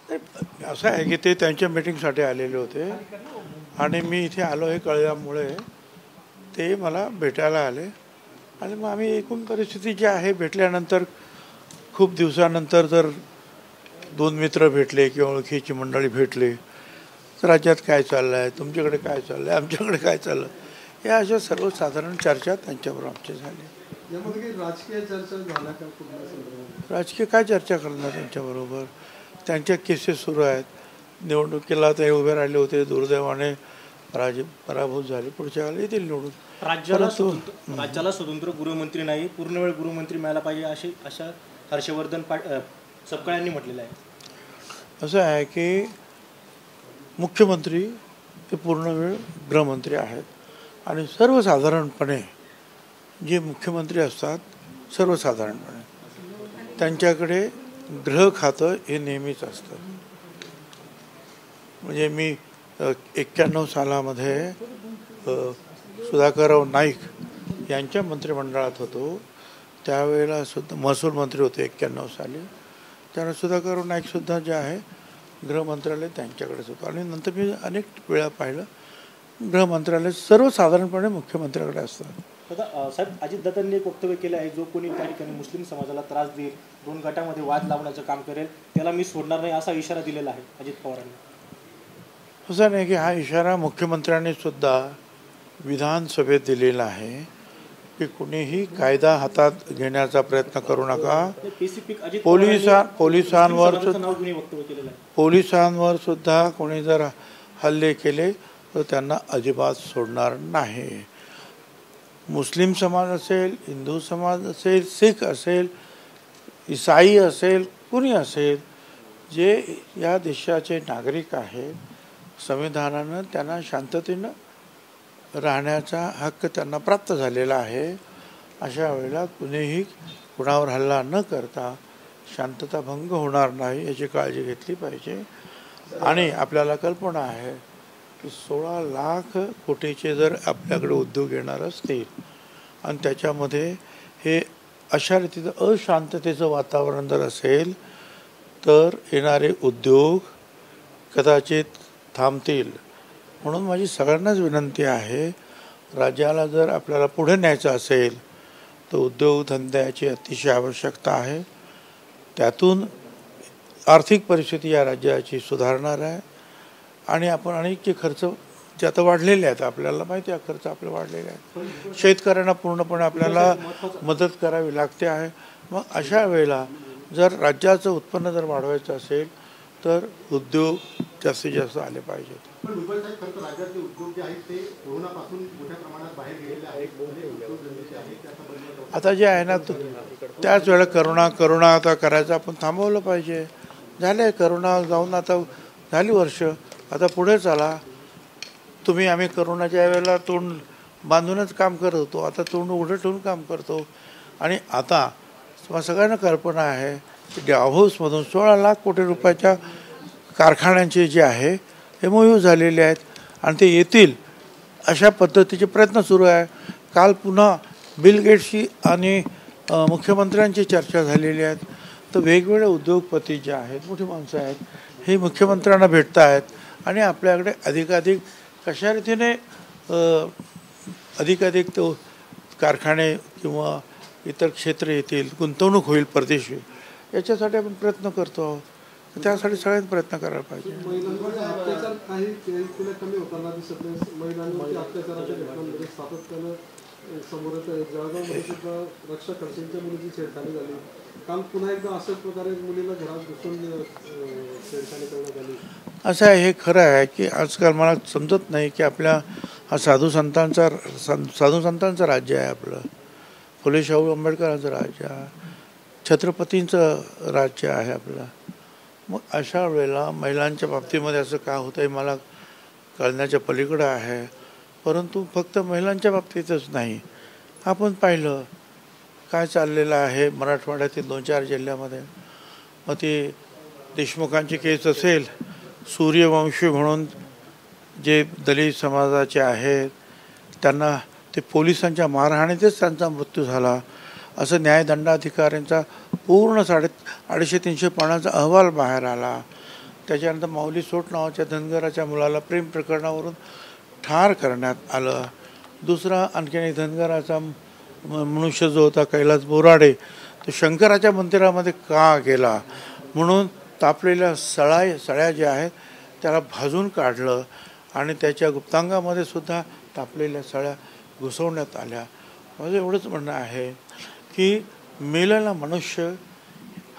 असं आहे की ते त्यांच्या मीटिंगसाठी आलेले होते आणि मी इथे आलो हे कळल्यामुळे ते मला भेटायला आले आणि मग आम्ही एकूण परिस्थिती जी आहे भेटल्यानंतर खूप दिवसानंतर जर दोन मित्र भेटले किंवा ओळखीची मंडळी भेटले तर राज्यात काय चाललं आहे, तुमच्याकडे काय चाललं आहे, आमच्याकडे काय चाललं, या अशा सर्वसाधारण चर्चा त्यांच्याबरोबर आमच्या झाल्या. यामध्ये काही राजकीय चर्चा झाल्या का? राजकीय काय चर्चा करणार त्यांच्याबरोबर? त्यांच्या केसेस सुरू आहेत. निवडणुकीला ते उभे राहिले होते, दुर्दैवाने पराभूत झाले, पुढच्या वेळेला येतील निवडून. राज्याला स्वतंत्र गृहमंत्री नाही, पूर्णवेळ गृहमंत्री मिळाला पाहिजे अशा हर्षवर्धन सपकाळ्यांनी म्हटलेलं आहे. असं आहे की मुख्यमंत्री हे पूर्णवेळ गृहमंत्री आहेत आणि सर्वसाधारणपणे जे मुख्यमंत्री असतात सर्वसाधारणपणे त्यांच्याकडे गृह खातं हे नेहमीच असतं. म्हणजे मी 91 सालामध्ये सुधाकरराव नाईक यांच्या मंत्रिमंडळात होतो, त्यावेळेला सुद्धा महसूल मंत्री होते 91 साली. त्यानं सुधाकरराव नाईकसुद्धा जे आहे गृहमंत्रालय त्यांच्याकडेच होतं आणि नंतर मी अनेक वेळा पाहिलं गृहमंत्रालय सर्वसाधारणपणे मुख्यमंत्र्याकडे असतं. साहेब, अजितदादांनी एक वक्तव्य केलं आहे, जो कोणी त्या ठिकाणी मुस्लिम समाजाला त्रास देईल, दोन गटामध्ये वाद लावण्याचं काम करेल, त्याला मी सोडणार नाही असा इशारा दिलेला आहे अजित पवारांनी. असं नाही की हा इशारा मुख्यमंत्र्यांनी सुद्धा विधानसभेत दिलेला आहे की कुणीही कायदा हातात घेण्याचा प्रयत्न करू नका. पोलिसांवर सुद्धा कोणी जर हल्ले केले तर त्यांना अजिबात सोडणार नाही. मुस्लिम समाज असेल, हिंदू समाज असेल, सिख असेल, ईसाई असेल, कुणी असेल, जे या देशाचे नागरिक आहेत, संविधानानं त्यांना शांततेनं राहण्याचा हक्क त्यांना प्राप्त झालेला आहे. अशा वेळेला कुणीही कुणावर हल्ला न करता शांतता भंग होणार नाही याची काळजी घेतली पाहिजे. आणि आपल्याला कल्पना आहे की 16 लाख कोटीचे जर आपल्याकडे उद्योग येणार असतील आणि त्याच्यामध्ये हे अशा रीतीचं अशांततेचं वातावरण जर असेल तर येणारे उद्योग कदाचित थांबतील. म्हणून माझी सगळ्यांनाच विनंती आहे, राज्याला जर आपल्याला पुढे न्यायचं असेल तर उद्योगधंद्याची अतिशय आवश्यकता आहे. त्यातून आर्थिक परिस्थिती या राज्याची सुधारणार आहे आणि आपण अनेक जे खर्च जे आता वाढलेले आहेत, आपल्याला माहिती आहे खर्च आपले वाढलेले आहेत, शेतकऱ्यांना पूर्णपणे आपल्याला मदत करावी लागते आहे. मग अशा वेळेला जर राज्याचं उत्पन्न जर वाढवायचं असेल तर उद्योग जास्तीत जास्त आले पाहिजेत. आता जे आहे ना त्याच वेळेला करोना आता करायचं आपण थांबवलं पाहिजे. झाले करोना जाऊन आता झाली वर्ष, आता पुढे चाला. आम्ही करोनाच्या वेळेला तोंड बांधूनच काम करत होतो, आता तोंड उघडं ठेवून काम करतो. आणि आता सगळ्यांना कल्पना आहे की डाव्होसमधून 16 लाख कोटी रुपयाच्या कारखान्यांचे जे आहे MOU झालेले आहेत आणि ते येतील अशा पद्धतीचे प्रयत्न सुरू आहे. काल पुन्हा बिल गेट्सची आणि मुख्यमंत्र्यांची चर्चा झालेली आहेत. तर वेगवेगळे उद्योगपती जे आहेत, मोठी माणसं आहेत, हे मुख्यमंत्र्यांना भेटत आहेत आणि आपल्याकडे अधिकाधिक कशा रीतीने अधिकाधिक तो कारखाने किंवा इतर क्षेत्र येतील, गुंतवणूक होईल परदेशी, याच्यासाठी आपण प्रयत्न करतो आहोत. त्यासाठी सगळ्यांनी प्रयत्न करायला पाहिजे. असं आहे, हे खरं आहे की आजकाल मला समजत नाही की आपल्या हा साधू संतांचं राज्य आहे आपलं, फुले शाहू आंबेडकरांचं राज्य आहे, छत्रपतींचं राज्य आहे आपलं. मग अशा वेळेला महिलांच्या बाबतीमध्ये असं का होतं आहे मला कळण्याच्या पलीकडं आहे. परंतु फक्त महिलांच्या बाबतीतच नाही, आपण पाहिलं काय चाललेलं आहे मराठवाड्यातील 2-4 जिल्ह्यामध्ये. मग ती देशमुखांची केस असेल, सूर्यवंशी म्हणून जे दलित समाजाचे आहेत त्यांना ते पोलिसांच्या मारहाणीतच त्यांचा मृत्यू झाला असं न्यायदंडाधिकाऱ्यांचा पूर्ण 250-300 पानांचा अहवाल बाहेर आला. त्याच्यानंतर माऊली सोट नावाच्या धनगराच्या मुलाला प्रेम प्रकरणावरून ठार करण्यात आलं. दुसरा आणखीन एक धनगराचा मनुष्य जो होता कैलास बोराडे, तो शंकराच्या मंदिरामध्ये का गेला म्हणून तापलेल्या सळ्या ज्या आहेत त्याला भाजून काढलं आणि त्याच्या गुप्तांगामध्ये सुद्धा तापलेल्या सळ्या घुसवण्यात आल्या. माझं एवढंच म्हणणं आहे की मेलेला मनुष्य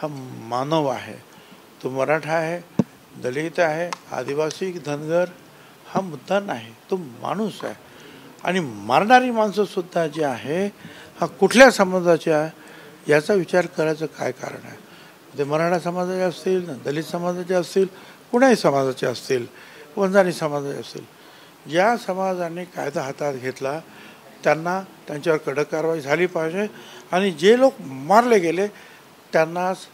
हा मानव आहे. तो मराठा आहे, दलित आहे, आदिवासी, धनगर हा मुद्दा नाही, तो माणूस आहे. आणि मारणारी माणसंसुद्धा जी आहे हा कुठल्या समाजाची आहे याचा विचार करायचं काय कारण आहे. ते मराठा समाजाचे असतील, दलित समाजाचे असतील, कुणाही समाजाचे असतील, वंजारी समाजाचे असतील, ज्या समाजाने कायदा हातात घेतला त्यांना त्यांच्यावर कडक कारवाई झाली पाहिजे आणि जे लोक मारले गेले त्यांनाच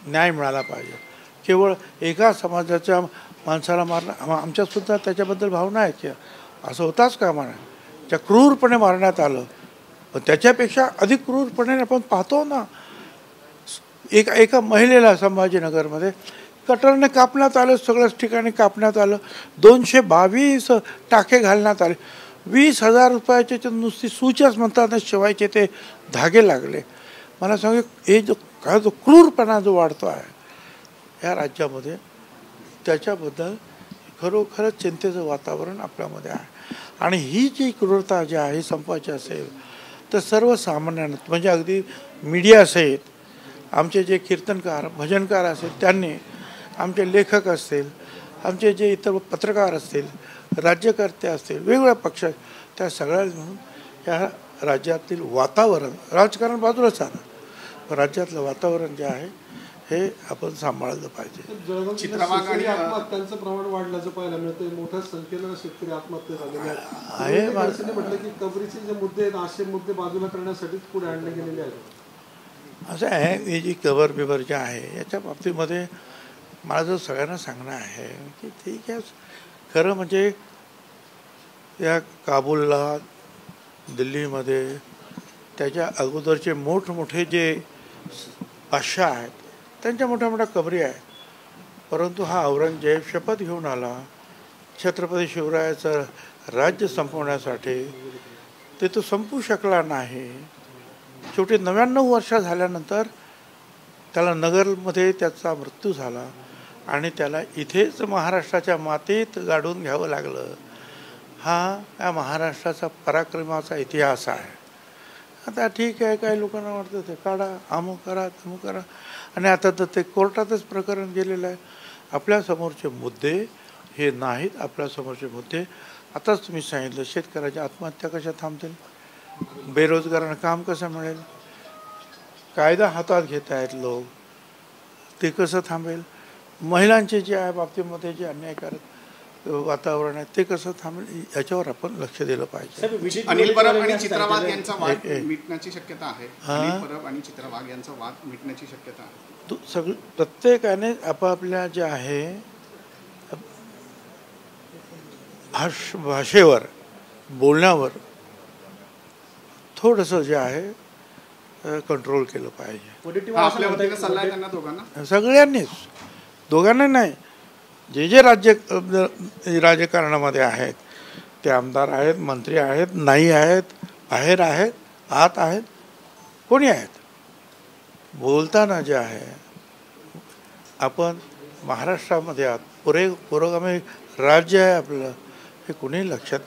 न्याय मिळाला पाहिजे. केवळ एका समाजाच्या माणसाला मारणं, आमच्यासुद्धा त्याच्याबद्दल भावना आहेत की असं होताच कामा नये. ज्या क्रूरपणे मारण्यात आलं, पण त्याच्यापेक्षा अधिक क्रूरपणे आपण पाहतो ना, एका महिलेला संभाजीनगरमध्ये कटरने कापण्यात आलं, सगळ्याच ठिकाणी कापण्यात आलं, 222 टाके घालण्यात आले, 20,000 रुपयाचे नुसती सूचच म्हणतात ना शिवायचे ते धागे लागले. मला सांगू हे जो क्रूरपणा जो वाढतो आहे या राज्यामध्ये, त्याच्याबद्दल खरोखरच चिंतेचं वातावरण आपल्यामध्ये आहे. आणि ही जी क्रूरता जी आहे संपवायची असेल तर सर्वसामान्यांना, म्हणजे अगदी मीडिया असेल, आमचे जे कीर्तनकार भजनकार असेल त्यांनी, आमचे लेखक असतील, आमचे जे इतर पत्रकार असतील, राज्यकर्ते असतील, वेगवेगळ्या पक्ष, त्या सगळ्या म्हणून या राज्यातील वातावरण, राजकारण बाजूलाच आहे, राज्यातलं वातावरण जे आहे हे आपण सांभाळलं पाहिजे. शेतकरी आत्महत्यांचं प्रमाण वाढल्याचं पाहायला मिळतं. मोठ्या संख्येनं शेतकरी आत्महत्या झालेल्या आहेत. म्हटलं की कबरीचे जे मुद्दे आहेत असे मुद्दे बाजूला करण्यासाठीच पुढे आणले गेलेले आहेत. असं आहे, ही जी कबर बिबर जे आहे याच्या बाबतीमध्ये माझं सगळ्यांना सांगणं आहे की ठीक आहे, खरं म्हणजे या काबूलला, दिल्लीमध्ये त्याच्या अगोदरचे मोठमोठे जे बादशाह आहेत त्यांच्या मोठ्या मोठ्या कबरी आहेत. परंतु हा औरंगजेब शपथ घेऊन आला छत्रपती शिवरायाचं राज्य संपवण्यासाठी, ते तो संपू शकला नाही. शेवटी 99 वर्ष झाल्यानंतर त्याला नगरमध्ये त्याचा मृत्यू झाला आणि त्याला इथेच महाराष्ट्राच्या मातीत गाडून घ्यावं लागलं. हा या महाराष्ट्राचा पराक्रमाचा इतिहास आहे. आता ठीक आहे, काही लोकांना वाटतं ते काढा, अमुक करा, तमुक करा, आणि आता तर ते कोर्टातच प्रकरण गेलेलं आहे. आपल्यासमोरचे मुद्दे हे नाहीत. आपल्यासमोरचे मुद्दे आताच तुम्ही सांगितलं, शेतकऱ्याच्या आत्महत्या कशा थांबतील, बेरोजगारांना काम कसं मिळेल, कायदा हातात घेत आहेत लोक, ते कसं थांबेल, महिलांचे जे आहे बाबतीमध्ये जे अन्यायकारक वातावरण आहे ते कसं थांबेल, याच्यावर आपण लक्ष दिलं पाहिजे. अनिल परब आणि चित्रा वाघ यांचा वाद मिटण्याची शक्यता आहे. अनिल परब आणि चित्रा वाघ यांचा वाद मिटण्याची शक्यता आहे. प्रत्येकाने आपापल्या जे आहे भाषेवर, बोलण्यावर थोडंसं जे आहे कंट्रोल केलं पाहिजे. आपल्या वतीने सल्ला आहे त्यांना दोघांना, सगळ्यांनीच, दोघांना नाही, जे जे राजकारणामध्ये आहेत ते आमदार आहेत, मंत्री आहेत, नाही आहेत, बाहेर आहेत, आत आहेत, कोणी आहेत, बोलताना जे आहे आपण महाराष्ट्रामध्ये आहात, पुरोगामी राज्य आहे आपलं, हे कुणी लक्षात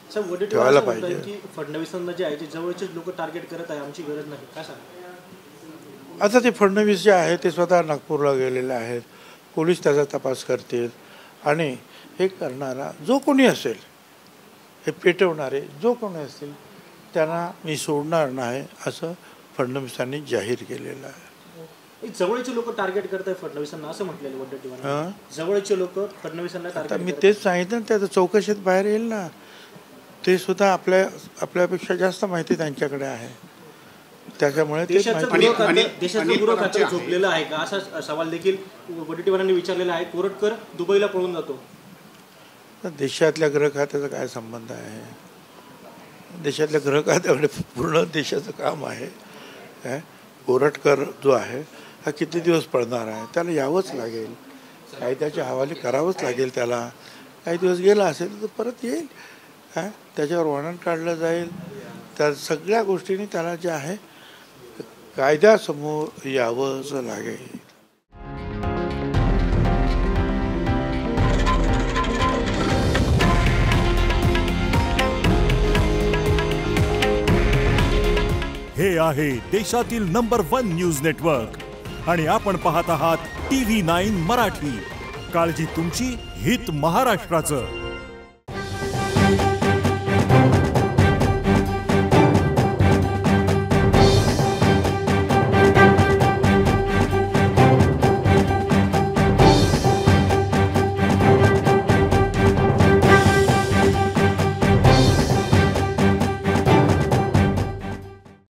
ठेवायला पाहिजे. की फडणवीसांना जे आहे ते जवळचेच लोक टार्गेट करत आहे, आमची गरज नाही, काय सांगा? आता ते फडणवीस जे आहे ते स्वतः नागपूरला गेलेले आहेत, पोलीस त्याचा तपास करतील आणि हे करणारा जो कोणी असेल, हे पेटवणारे जो कोणी असतील त्यांना मी सोडणार नाही असं फडणवीसांनी जाहीर केलेलं आहे. जवळचे लोक टार्गेट करत आहे फडणवीसांना असं म्हटलेलं वडेट्टीवार. जवळचे लोक फडणवीसांना टार्गेट, मी तेच सांगितलं ना, त्याचं चौकशीत बाहेर येईल ना, ते सुद्धा आपल्यापेक्षा जास्त माहिती त्यांच्याकडे आहे. त्याच्यामुळे देशाचं गृह खातं झोपलेलं आहे का असा सवाल देखील वडेट्टीवारांनी विचारलेला आहे. कोरटकर दुबईला पळून जातो. देशातल्या गृह खात्याचा काय संबंध आहे? देशातल्या गृह खात्याकडे पूर्ण देशाचं काम आहे. काय कोरटकर जो आहे हा किती दिवस पळणार आहे, त्याला यावंच लागेल. कायद्याच्या हवाले करावंच लागेल त्याला. काही दिवस गेला असेल तर परत येईल, त्याच्यावर वर्णन काढलं जाईल. त्या सगळ्या गोष्टींनी त्याला जे आहे कायद्यासमोर यावंच लागेल. हे आहे देशातील नंबर 1 न्यूज नेटवर्क आणि आपण पाहत आहात TV9 मराठी. काळजी तुमची, हित महाराष्ट्राचं.